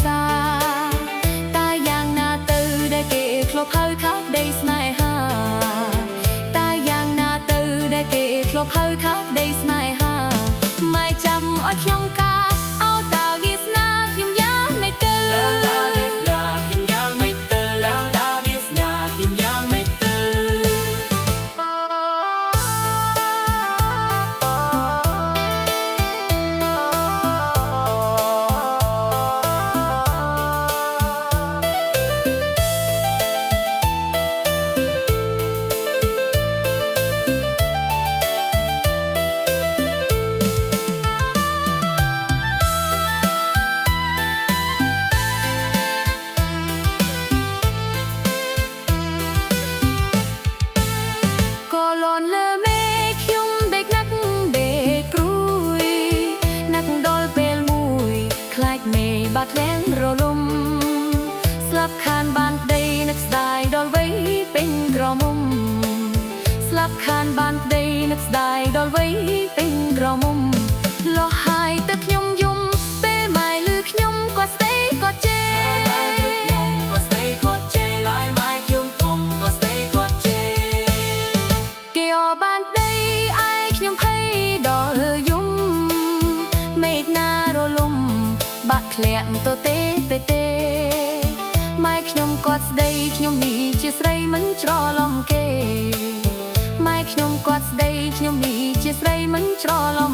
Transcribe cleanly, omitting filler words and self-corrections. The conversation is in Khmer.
សាตายយ៉ាងណាទៅដែលគេធ្លាប់ហៅថាដីស្នេហាตายយ៉ាងណាទៅដែលគេធ្លាប់ហៅថាដីស្នេហាម៉ែចាំអត់ខ្ញុំការអោតាវាស្នាខ្ញុំយ៉ាងមិនទៅបាត់លែងរលំស្លាប់ខានបានដីនឹកស្ដាយដល់វ័យពេញក្រមុំស្លាប់ខានបានដីនឹកស្ដាយដល់វ័យពេញក្រមុំលោះហើយទៅខ្ញុំយំពេលម៉ែលឺខ្ញុំក៏ស្ដីក៏ជេគេអបានដីឯខ្ញុំភ័យដល់យំមេឃណារលំបាក់ធ្លាក់ទៅទេម៉ែខ្ញុំគាត់ស្ដីខ្ញុំនេះជាស្រីមិនច្រឡំគេម៉ែខ្ញុំគាត់ស្ដីខ្ញុំនេះជាស្រីមិនច្រឡំ